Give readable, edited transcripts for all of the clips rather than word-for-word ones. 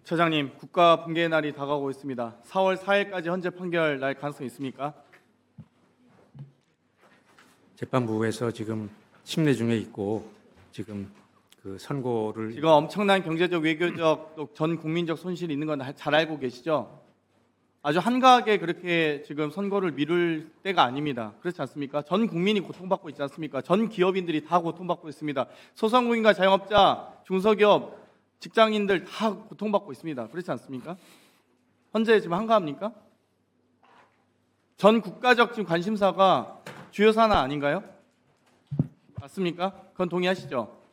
처장님, 국가 붕괴의 날이 다가오고 있습니다. 4월 4일까지 헌재 판결 날 가능성이 있습니까? 재판부에서 지금 심리 중에 있고 지금 그 선고를 지금 엄청난 경제적, 외교적, 또 전 국민적 손실이 있는 건 잘 알고 계시죠? 아주 한가하게 그렇게 지금 선고를 미룰 때가 아닙니다. 그렇지 않습니까? 전 국민이 고통받고 있지 않습니까? 전 기업인들이 다 고통받고 있습니다. 소상공인과 자영업자, 중소기업, 직장인들 다 고통받고 있습니다. 그렇지 않습니까? 헌재 지금 한가합니까? 전 국가적 지금 관심사가 주요 사안 아닌가요? 맞습니까? 그건 동의하시죠?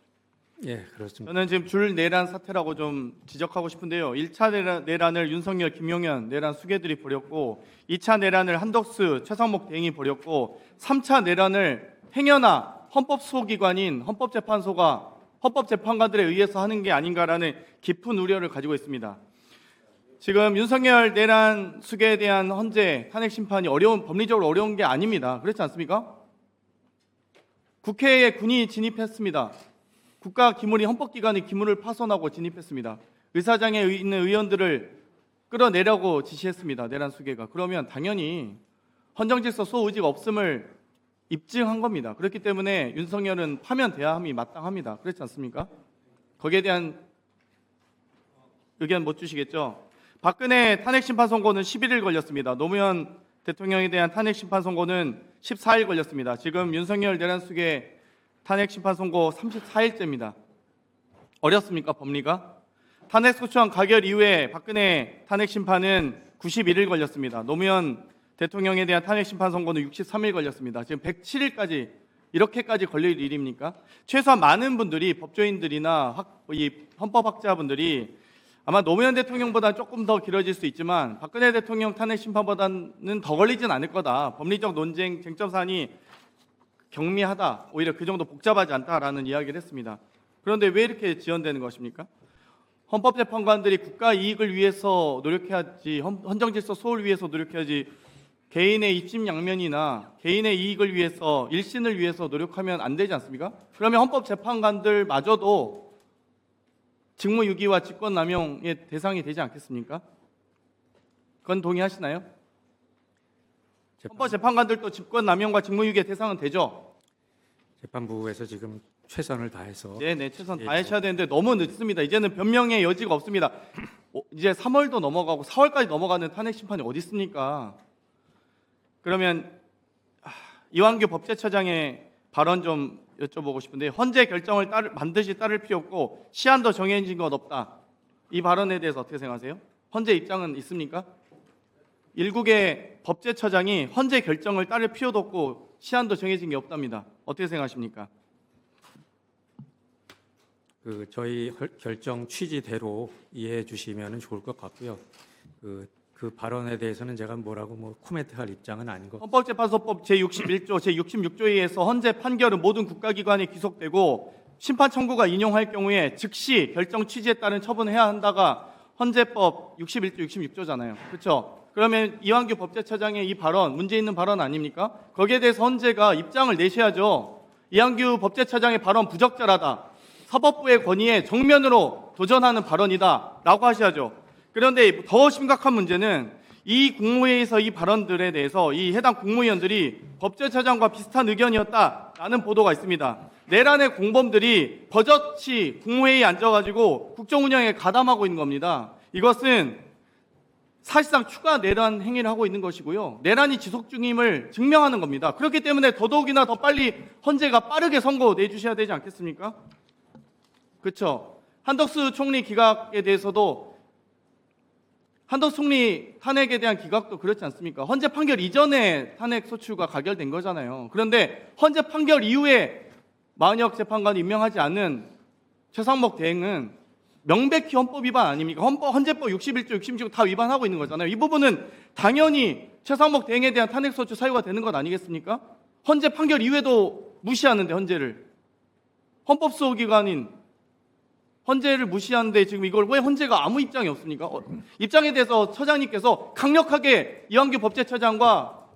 예, 그렇습니다. 저는 지금 줄 내란 사태라고 좀 지적하고 싶은데요. 1차 내란을 윤석열, 김용현 내란 수괴들이 벌였고 2차 내란을 한덕수, 최상목 대행이 벌였고 3차 내란을 행여나 헌법소기관인 헌법재판소가 헌법재판관들에 의해서 하는 게 아닌가라는 깊은 우려를 가지고 있습니다. 지금 윤석열 내란 수괴에 대한 헌재 탄핵 심판이 법리적으로 어려운 게 아닙니다. 그렇지 않습니까? 국회에 군이 진입했습니다. 국가 기물이 헌법기관의 기물을 파손하고 진입했습니다. 의사장에 있는 의원들을 끌어내려고 지시했습니다. 내란 수괴가. 그러면 당연히 헌정질서 소의지가 없음을 입증한 겁니다. 그렇기 때문에 윤석열은 파면돼야 함이 마땅합니다. 그렇지 않습니까? 거기에 대한 의견 못 주시겠죠? 박근혜 탄핵 심판 선고는 11일 걸렸습니다. 노무현 대통령에 대한 탄핵 심판 선고는 14일 걸렸습니다. 지금 윤석열 내란 수괴 탄핵 심판 선고 34일째입니다. 어렵습니까, 법리가? 탄핵 소추안 가결 이후에 박근혜 탄핵 심판은 91일 걸렸습니다. 노무현 대통령에 대한 탄핵 심판 선고는 63일 걸렸습니다. 지금 107일까지 이렇게까지 걸릴 일입니까? 최소한 많은 분들이 법조인들이나 이 헌법학자분들이 아마 노무현 대통령보다 조금 더 길어질 수 있지만 박근혜 대통령 탄핵 심판보다는 더 걸리진 않을 거다. 법리적 논쟁, 쟁점 사안이 경미하다, 오히려 그 정도 복잡하지 않다라는 이야기를 했습니다. 그런데 왜 이렇게 지연되는 것입니까? 헌법재판관들이 국가 이익을 위해서 노력해야지, 헌정질서 소홀 위해서 노력해야지, 개인의 입심양면이나 개인의 이익을 위해서, 일신을 위해서 노력하면 안 되지 않습니까? 그러면 헌법재판관들마저도 직무유기와 직권남용의 대상이 되지 않겠습니까? 그건 동의하시나요? 헌법재판관들도 직권남용과 직무유기의 대상은 되죠? 재판부에서 지금 최선을 다해서 네네, 최선 다하셔야 되는데 너무 늦습니다. 이제는 변명의 여지가 없습니다. 이제 3월도 넘어가고 4월까지 넘어가는 탄핵 심판이 어디 있습니까? 그러면 이완규 법제처장의 발언 좀 여쭤보고 싶은데, 헌재 결정을 반드시 따를 필요 없고 시한도 정해진 것 없다. 이 발언에 대해서 어떻게 생각하세요? 헌재 입장은 있습니까? 일국의 법제처장이 헌재 결정을 따를 필요도 없고 시한도 정해진 게 없답니다. 어떻게 생각하십니까? 저희 결정 취지대로 이해해 주시면 좋을 것 같고요. 그 발언에 대해서는 제가 뭐라고 코멘트할 입장은 아닌 것 같습니다. 헌법재판소법 제61조, 제66조에 의해서 헌재 판결은 모든 국가기관에 기속되고 심판 청구가 인용할 경우에 즉시 결정 취지에 따른 처분을 해야 한다가 헌재법 61조, 66조잖아요. 그렇죠? 그러면 이완규 법제처장의 이 발언, 문제 있는 발언 아닙니까? 거기에 대해서 헌재가 입장을 내셔야죠. 이완규 법제처장의 발언 부적절하다, 사법부의 권위에 정면으로 도전하는 발언이다 라고 하셔야죠. 그런데 더 심각한 문제는 이 국무회의에서 이 발언들에 대해서 이 해당 국무위원들이 법제처장과 비슷한 의견이었다라는 보도가 있습니다. 내란의 공범들이 버젓이 국무회의에 앉아가지고 국정운영에 가담하고 있는 겁니다. 이것은 사실상 추가 내란 행위를 하고 있는 것이고요, 내란이 지속 중임을 증명하는 겁니다. 그렇기 때문에 더더욱이나 더 빨리 헌재가 빠르게 선고 내주셔야 되지 않겠습니까? 그렇죠? 한덕수 총리 기각에 대해서도, 한덕수 총리 탄핵에 대한 기각도 그렇지 않습니까? 헌재 판결 이전에 탄핵 소추가 가결된 거잖아요. 그런데 헌재 판결 이후에 마은혁 재판관이 임명하지 않은 최상목 대행은 명백히 헌법 위반 아닙니까? 헌재법 61조, 66조 다 위반하고 있는 거잖아요. 이 부분은 당연히 최상목 대행에 대한 탄핵 소추 사유가 되는 것 아니겠습니까? 헌재 판결 이후에도 무시하는데, 헌재를, 헌법소기관인 헌재를 무시하는데 지금 이걸 왜 헌재가 아무 입장이 없습니까? 입장에 대해서 처장님께서 강력하게 이완규 법제처장과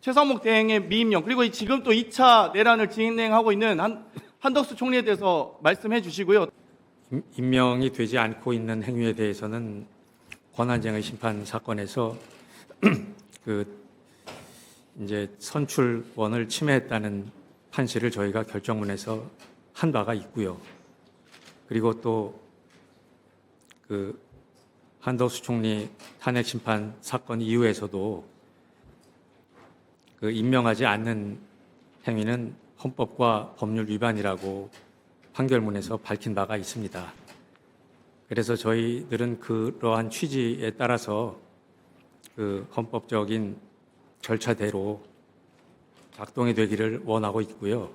최상목 대행의 미임령, 그리고 지금 또 2차 내란을 진행하고 있는 한덕수 총리에 대해서 말씀해 주시고요. 임명이 되지 않고 있는 행위에 대해서는 권한쟁의 심판 사건에서 그 이제 선출권을 침해했다는 판시를 저희가 결정문에서 한 바가 있고요. 그리고 또 그 한덕수 총리 탄핵 심판 사건 이후에서도 그 임명하지 않는 행위는 헌법과 법률 위반이라고 판결문에서 밝힌 바가 있습니다. 그래서 저희들은 그러한 취지에 따라서 그 헌법적인 절차대로 작동이 되기를 원하고 있고요.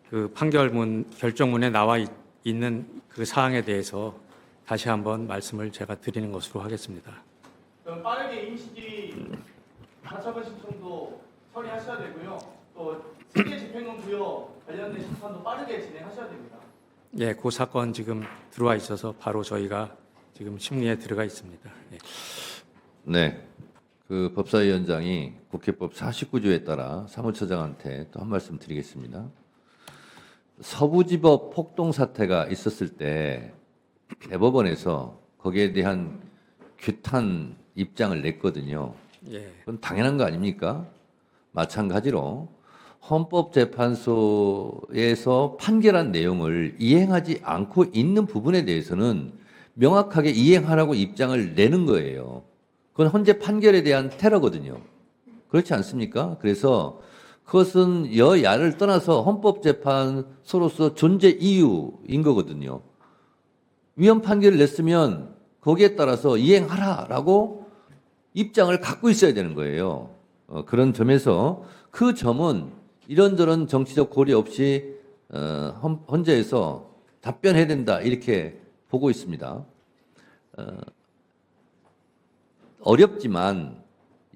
그 판결문 결정문에 나와 있는 그 사항에 대해서 다시 한번 말씀을 제가 드리는 것으로 하겠습니다. 그럼 빠르게 임시기 가처분 신청도 처리하셔야 되고요. 또 승계 집행권 부여 관련된 심판도 빠르게 진행하셔야 됩니다. 예, 그 사건 지금 들어와 있어서 바로 저희가 지금 심리에 들어가 있습니다. 예. 네. 그 법사위원장이 국회법 49조에 따라 사무처장한테 또 한 말씀 드리겠습니다. 서부지법 폭동 사태가 있었을 때 대법원에서 거기에 대한 규탄 입장을 냈거든요. 예. 그건 당연한 거 아닙니까? 마찬가지로 헌법재판소에서 판결한 내용을 이행하지 않고 있는 부분에 대해서는 명확하게 이행하라고 입장을 내는 거예요. 그건 헌재 판결에 대한 테러거든요. 그렇지 않습니까? 그래서 그것은 여야를 떠나서 헌법재판소로서 존재 이유인 거거든요. 위헌 판결을 냈으면 거기에 따라서 이행하라라고 입장을 갖고 있어야 되는 거예요. 그런 점에서 그 점은 이런저런 정치적 고려 없이 헌재에서 답변해야 된다 이렇게 보고 있습니다. 어렵지만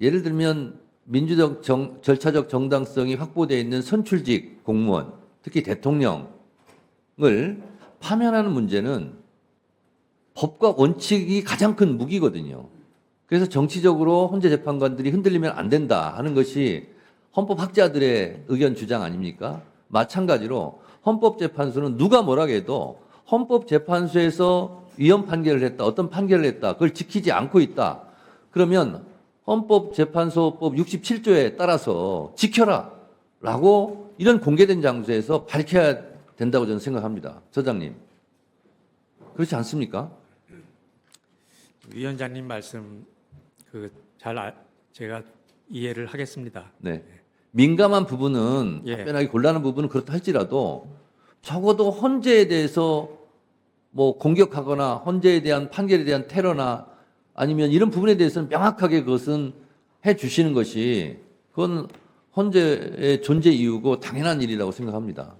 예를 들면 민주적 절차적 정당성이 확보되어 있는 선출직 공무원, 특히 대통령을 파면하는 문제는 법과 원칙이 가장 큰 무기거든요. 그래서 정치적으로 헌재 재판관들이 흔들리면 안 된다 하는 것이 헌법학자들의 의견 주장 아닙니까? 마찬가지로 헌법재판소는 누가 뭐라고 해도 헌법재판소에서 위헌 판결을 했다, 어떤 판결을 했다, 그걸 지키지 않고 있다. 그러면 헌법재판소법 67조에 따라서 지켜라 라고 이런 공개된 장소에서 밝혀야 된다고 저는 생각합니다. 처장님. 그렇지 않습니까? 위원장님 말씀 제가 이해를 하겠습니다. 네. 민감한 부분은 예. 답변하기 곤란한 부분은 그렇다 할지라도 적어도 헌재에 대해서 뭐 공격하거나 헌재에 대한 판결에 대한 테러나 아니면 이런 부분에 대해서는 명확하게 그것은 해 주시는 것이 그건 헌재의 존재 이유고 당연한 일이라고 생각합니다.